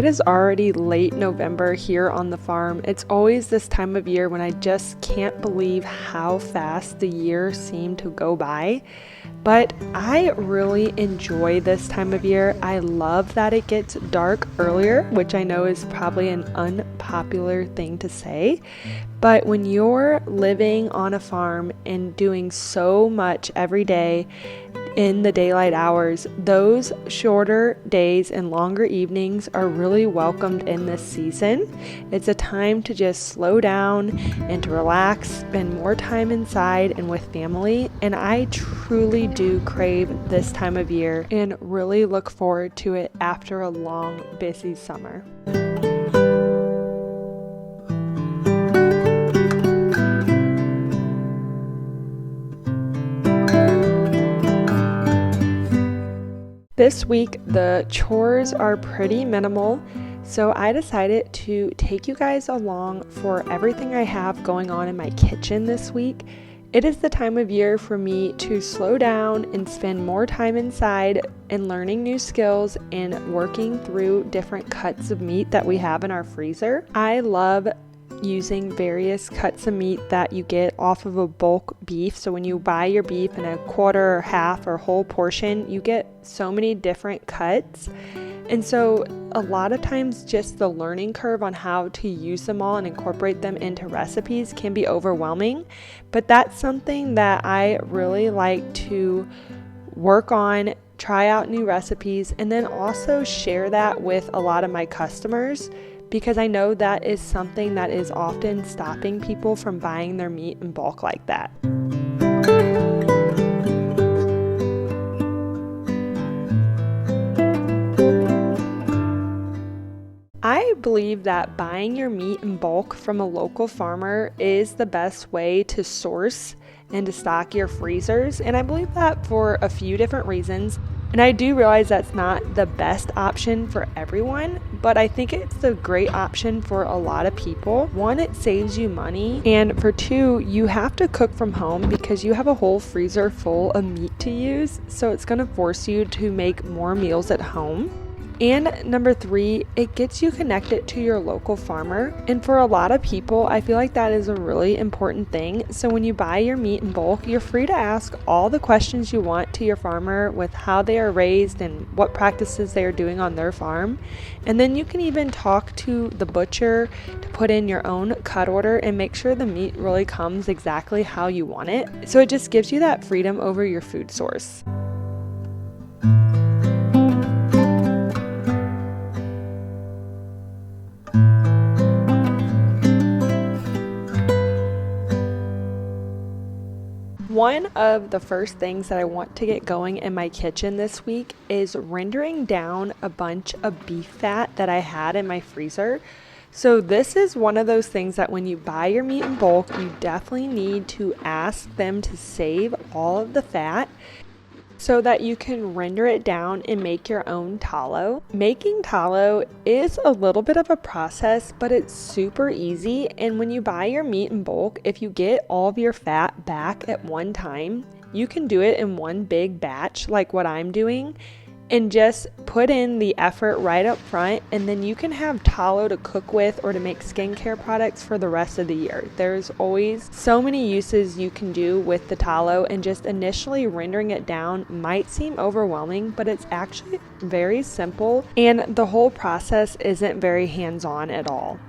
is already late November here on the farm. It's always this time of year when I just can't believe how fast the year seemed to go by. But I really enjoy this time of year. I love that it gets dark earlier, which I know is probably an unpopular thing to say. But when you're living on a farm and doing so much every day in the daylight hours, those shorter days and longer evenings are really welcomed in this season. It's a time to just slow down and to relax, spend more time inside and with family, and I truly do crave this time of year and really look forward to it after a long, busy summer. This week, the chores are pretty minimal, so I decided to take you guys along for everything I have going on in my kitchen this week. It is the time of year for me to slow down and spend more time inside and learning new skills and working through different cuts of meat that we have in our freezer. I love using various cuts of meat that you get off of a bulk beef. So when you buy your beef in a quarter or half or whole portion, you get so many different cuts. And so a lot of times just the learning curve on how to use them all and incorporate them into recipes can be overwhelming. But that's something that I really like to work on, try out new recipes, and then also share that with a lot of my customers, because I know that is something that is often stopping people from buying their meat in bulk like that. I believe that buying your meat in bulk from a local farmer is the best way to source and to stock your freezers, and I believe that for a few different reasons. And I do realize that's not the best option for everyone, but I think it's a great option for a lot of people. One, it saves you money, and for two, you have to cook from home because you have a whole freezer full of meat to use, so it's going to force you to make more meals at home. And number three, it gets you connected to your local farmer. And for a lot of people, I feel like that is a really important thing. So when you buy your meat in bulk, you're free to ask all the questions you want to your farmer with how they are raised and what practices they are doing on their farm. And then you can even talk to the butcher to put in your own cut order and make sure the meat really comes exactly how you want it. So it just gives you that freedom over your food source. One of the first things that I want to get going in my kitchen this week is rendering down a bunch of beef fat that I had in my freezer. So this is one of those things that when you buy your meat in bulk, you definitely need to ask them to save all of the fat so that you can render it down and make your own tallow. Making tallow is a little bit of a process, but it's super easy. And when you buy your meat in bulk, if you get all of your fat back at one time, you can do it in one big batch like what I'm doing and just put in the effort right up front, and then you can have tallow to cook with or to make skincare products for the rest of the year. There's always so many uses you can do with the tallow, and just initially rendering it down might seem overwhelming, but it's actually very simple and the whole process isn't very hands-on at all.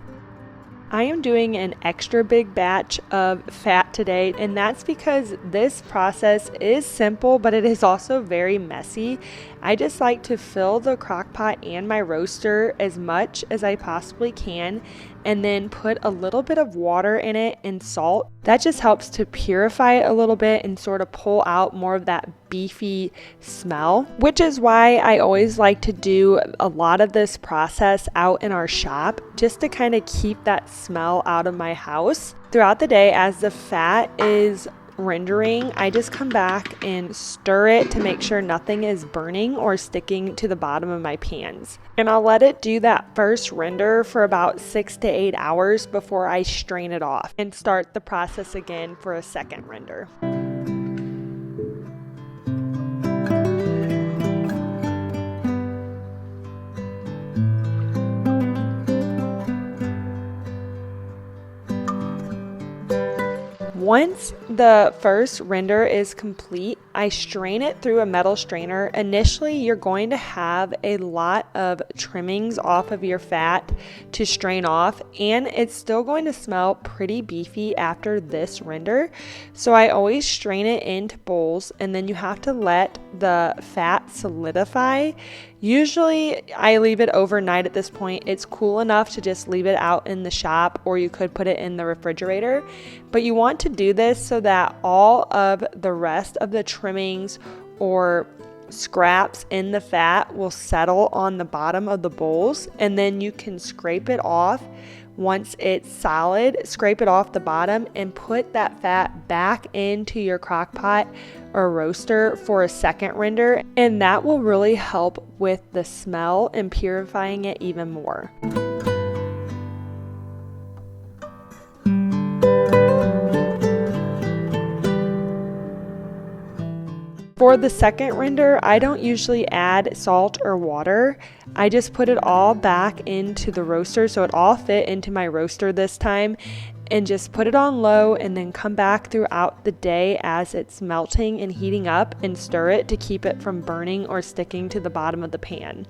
I am doing an extra big batch of fat today, and that's because this process is simple, but it is also very messy. I just like to fill the crock pot and my roaster as much as I possibly can, and then put a little bit of water in it and salt. That just helps to purify it a little bit and sort of pull out more of that beefy smell, which is why I always like to do a lot of this process out in our shop, just to kind of keep that smell out of my house. Throughout the day, as the fat is rendering, I just come back and stir it to make sure nothing is burning or sticking to the bottom of my pans. And I'll let it do that first render for about 6 to 8 hours before I strain it off and start the process again for a second render. Once the first render is complete, I strain it through a metal strainer. Initially, you're going to have a lot of trimmings off of your fat to strain off, and it's still going to smell pretty beefy after this render. So I always strain it into bowls, and then you have to let the fat solidify. Usually I leave it overnight at this point. It's cool enough to just leave it out in the shop, or you could put it in the refrigerator. But you want to do this so that all of the rest of the trimmings or scraps in the fat will settle on the bottom of the bowls, and then you can scrape it off. Once it's solid, scrape it off the bottom and put that fat back into your crock pot or roaster for a second render, and that will really help with the smell and purifying it even more. For the second render, I don't usually add salt or water. I just put it all back into the roaster, so it all fit into my roaster this time, and just put it on low and then come back throughout the day as it's melting and heating up, and stir it to keep it from burning or sticking to the bottom of the pan.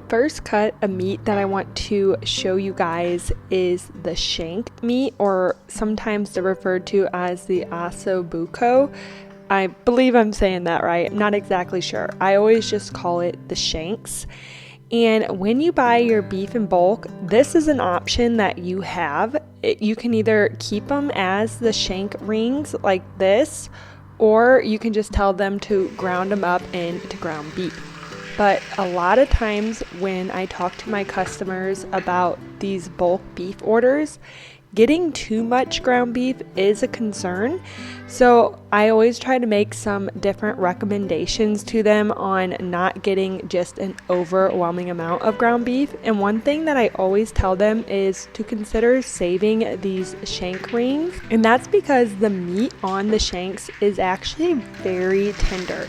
First cut of meat that I want to show you guys is the shank meat, or sometimes they're referred to as the ossobuco. I believe I'm saying that right. I'm not exactly sure. I always just call it the shanks. And when you buy your beef in bulk, this is an option that you have. You can either keep them as the shank rings like this, or you can just tell them to ground them up into ground beef. But a lot of times when I talk to my customers about these bulk beef orders, getting too much ground beef is a concern. So I always try to make some different recommendations to them on not getting just an overwhelming amount of ground beef. And one thing that I always tell them is to consider saving these shank rings. And that's because the meat on the shanks is actually very tender.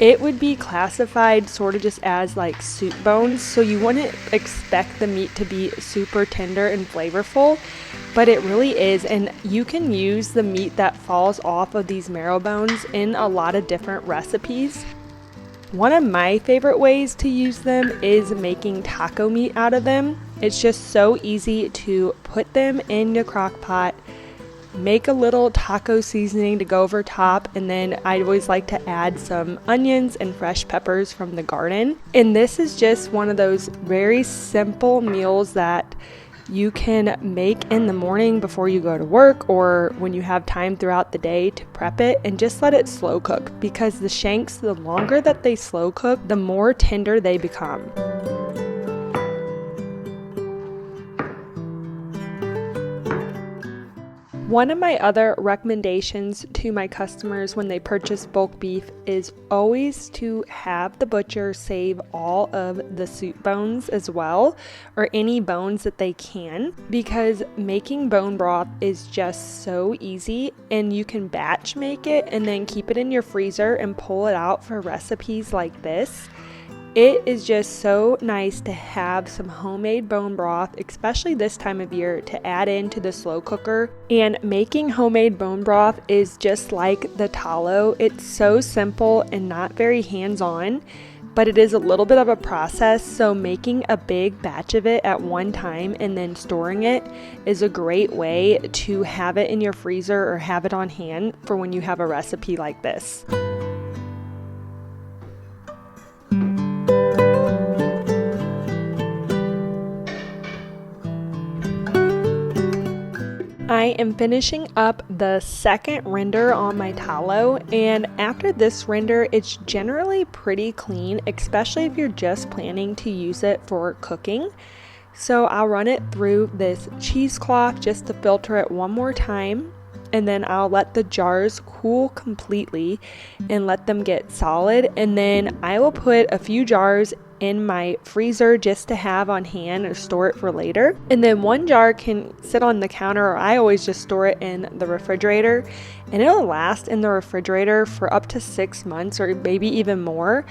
It would be classified sort of just as like soup bones, so you wouldn't expect the meat to be super tender and flavorful, but it really is. And you can use the meat that falls off of these marrow bones in a lot of different recipes. One of my favorite ways to use them is making taco meat out of them. It's just so easy to put them in your crock pot, make a little taco seasoning to go over top, and then I always like to add some onions and fresh peppers from the garden. And this is just one of those very simple meals that you can make in the morning before you go to work, or when you have time throughout the day to prep it, and just let it slow cook, because the shanks, the longer that they slow cook, the more tender they become. One of my other recommendations to my customers when they purchase bulk beef is always to have the butcher save all of the soup bones as well, or any bones that they can, because making bone broth is just so easy, and you can batch make it and then keep it in your freezer and pull it out for recipes like this. It is just so nice to have some homemade bone broth, especially this time of year, to add into the slow cooker. And making homemade bone broth is just like the tallow. It's so simple and not very hands-on, but it is a little bit of a process. So making a big batch of it at one time and then storing it is a great way to have it in your freezer or have it on hand for when you have a recipe like this. I am finishing up the second render on my tallow, and after this render it's generally pretty clean, especially if you're just planning to use it for cooking. So I'll run it through this cheesecloth just to filter it one more time, and then I'll let the jars cool completely and let them get solid, and then I will put a few jars in my freezer just to have on hand or store it for later. And then one jar can sit on the counter, or I always just store it in the refrigerator, and it'll last in the refrigerator for up to 6 months or maybe even more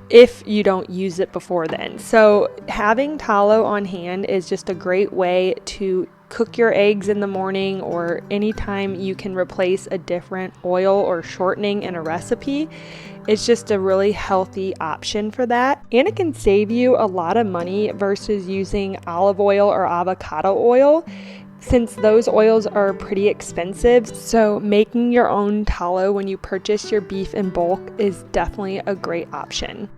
if you don't use it before then. So having tallow on hand is just a great way to cook your eggs in the morning, or anytime you can replace a different oil or shortening in a recipe. It's just a really healthy option for that, and it can save you a lot of money versus using olive oil or avocado oil, since those oils are pretty expensive. So making your own tallow when you purchase your beef in bulk is definitely a great option.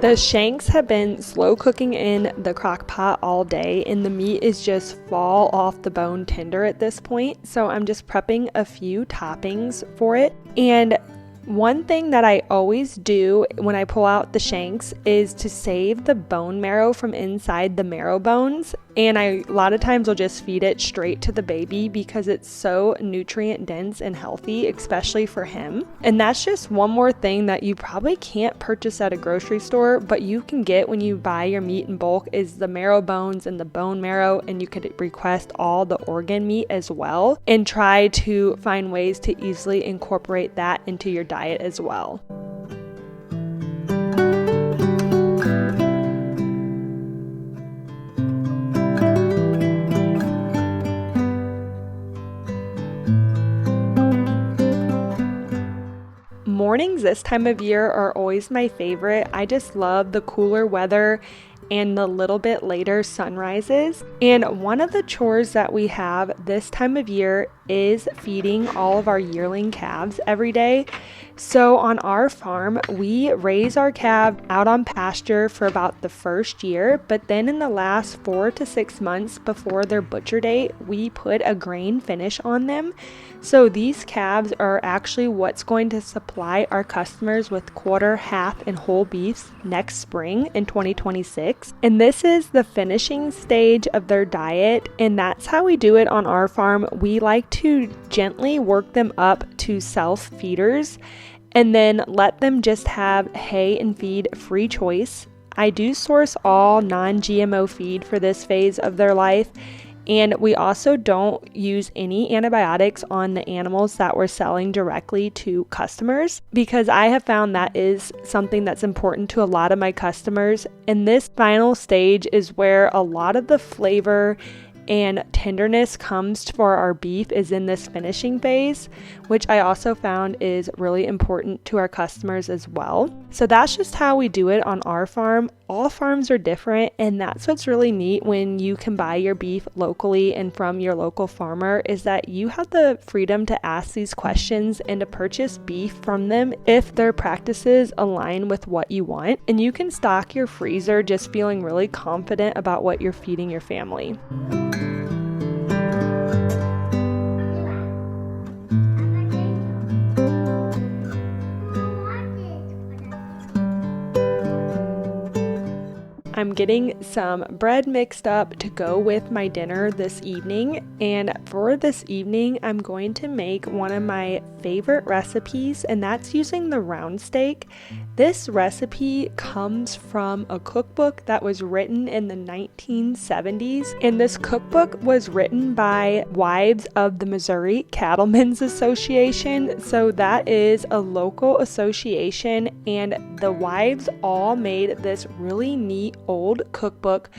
The shanks have been slow cooking in the crock pot all day, and the meat is just fall off the bone tender at this point. So I'm just prepping a few toppings for it. And one thing that I always do when I pull out the shanks is to save the bone marrow from inside the marrow bones. And a lot of times will just feed it straight to the baby because it's so nutrient dense and healthy, especially for him. And that's just one more thing that you probably can't purchase at a grocery store, but you can get when you buy your meat in bulk, is the marrow bones and the bone marrow. And you could request all the organ meat as well, and try to find ways to easily incorporate that into your diet as well. Mornings this time of year are always my favorite. I just love the cooler weather and the little bit later sunrises. And one of the chores that we have this time of year is feeding all of our yearling calves every day. So on our farm, we raise our calves out on pasture for about the first year, but then in the last 4 to 6 months before their butcher date, we put a grain finish on them. So these calves are actually what's going to supply our customers with quarter, half, and whole beefs next spring in 2026. And this is the finishing stage of their diet, and that's how we do it on our farm. We like to gently work them up to self-feeders and then let them just have hay and feed free choice. I do source all non-GMO feed for this phase of their life. And we also don't use any antibiotics on the animals that we're selling directly to customers, because I have found that is something that's important to a lot of my customers. And this final stage is where a lot of the flavor and tenderness comes for our beef, is in this finishing phase, which I also found is really important to our customers as well. So that's just how we do it on our farm. All farms are different, and that's what's really neat when you can buy your beef locally and from your local farmer, is that you have the freedom to ask these questions and to purchase beef from them if their practices align with what you want. And you can stock your freezer just feeling really confident about what you're feeding your family. I'm getting some bread mixed up to go with my dinner this evening, and for this evening I'm going to make one of my favorite recipes, and that's using the round steak. This recipe comes from a cookbook that was written in the 1970s, and this cookbook was written by wives of the Missouri Cattlemen's Association. So that is a local association, and the wives all made this really neat old cookbook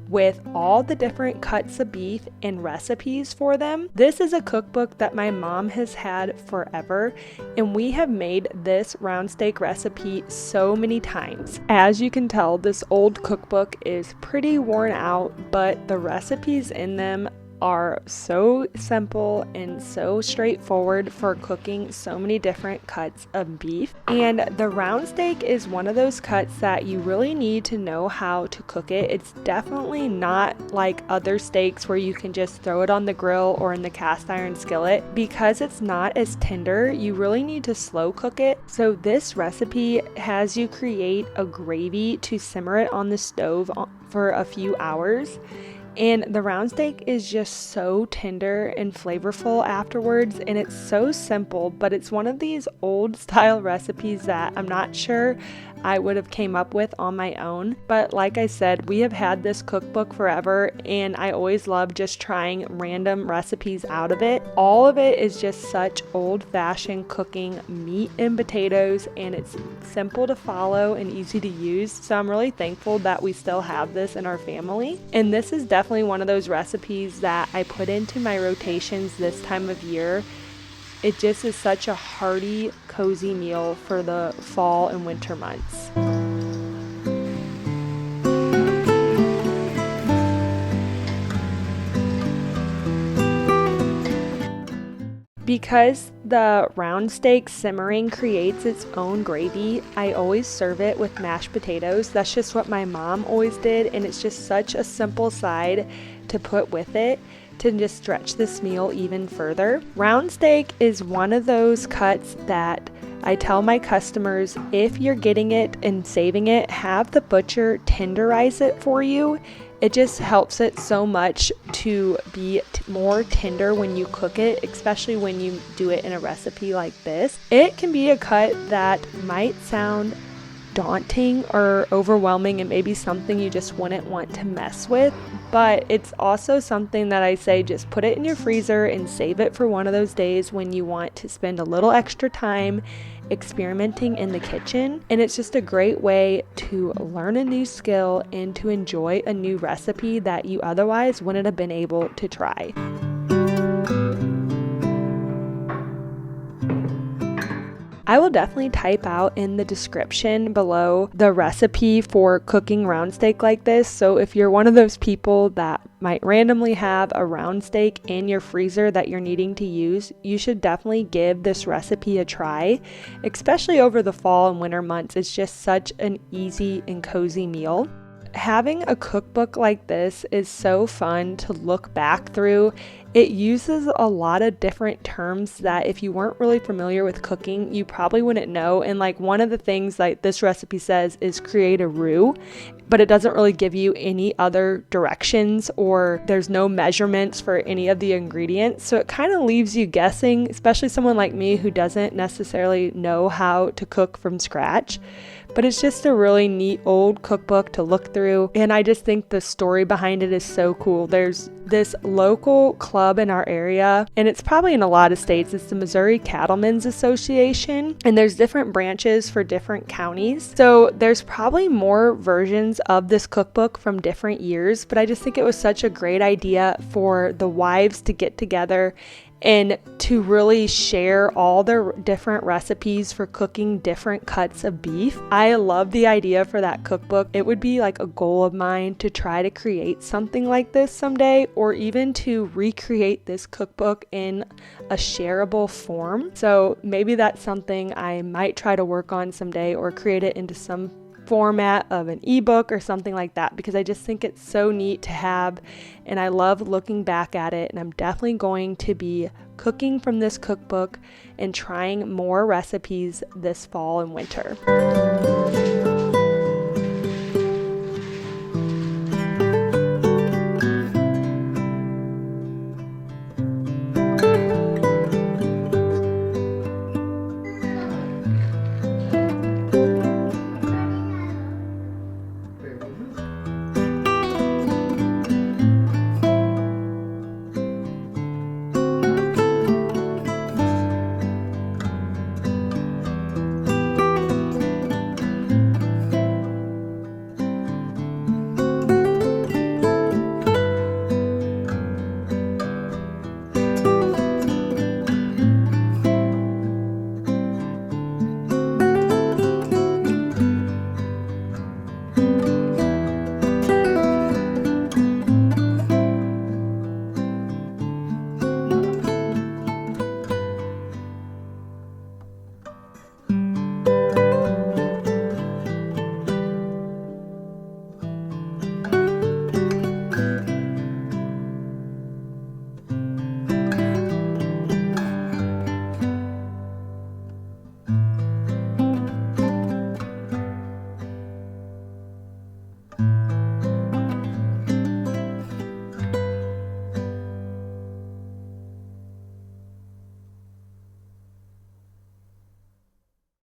with all the different cuts of beef and recipes for them. This is a cookbook that my mom has had forever, and we have made this round steak recipe so many times. As you can tell, this old cookbook is pretty worn out, but the recipes in them are so simple and so straightforward for cooking so many different cuts of beef. And the round steak is one of those cuts that you really need to know how to cook it. It's definitely not like other steaks where you can just throw it on the grill or in the cast iron skillet. Because it's not as tender, you really need to slow cook it. So this recipe has you create a gravy to simmer it on the stove for a few hours. And the round steak is just so tender and flavorful afterwards, and it's so simple, but it's one of these old style recipes that I'm not sure I would have came up with on my own. But like I said, we have had this cookbook forever, and I always love just trying random recipes out of it. All of it is just such old-fashioned cooking meat and potatoes, and it's simple to follow and easy to use. So I'm really thankful that we still have this in our family. And this is definitely one of those recipes that I put into my rotations this time of year. It just is such a hearty, cozy meal for the fall and winter months. Because the round steak simmering creates its own gravy, I always serve it with mashed potatoes. That's just what my mom always did, and it's just such a simple side to put with it to just stretch this meal even further. Round steak is one of those cuts that I tell my customers, if you're getting it and saving it, have the butcher tenderize it for you. It just helps it so much to be more tender when you cook it, especially when you do it in a recipe like this. It can be a cut that might sound daunting or overwhelming and maybe something you just wouldn't want to mess with, but it's also something that I say just put it in your freezer and save it for one of those days when you want to spend a little extra time experimenting in the kitchen. And it's just a great way to learn a new skill and to enjoy a new recipe that you otherwise wouldn't have been able to try. I will definitely type out in the description below the recipe for cooking round steak like this. So if you're one of those people that might randomly have a round steak in your freezer that you're needing to use, you should definitely give this recipe a try, especially over the fall and winter months. It's just such an easy and cozy meal. Having a cookbook like this is so fun to look back through. It uses a lot of different terms that if you weren't really familiar with cooking, you probably wouldn't know. And like one of the things like this recipe says is create a roux, but it doesn't really give you any other directions or there's no measurements for any of the ingredients. So it kind of leaves you guessing, especially someone like me who doesn't necessarily know how to cook from scratch. But it's just a really neat old cookbook to look through. And I just think the story behind it is so cool. There's this local club in our area, and it's probably in a lot of states. It's the Missouri Cattlemen's Association, and there's different branches for different counties. So there's probably more versions of this cookbook from different years, but I just think it was such a great idea for the wives to get together and to really share all their different recipes for cooking different cuts of beef. I love the idea for that cookbook. It would be like a goal of mine to try to create something like this someday, or even to recreate this cookbook in a shareable form. So maybe that's something I might try to work on someday, or create it into some format of an ebook or something like that, because I just think it's so neat to have, and I love looking back at it. And I'm definitely going to be cooking from this cookbook and trying more recipes this fall and winter.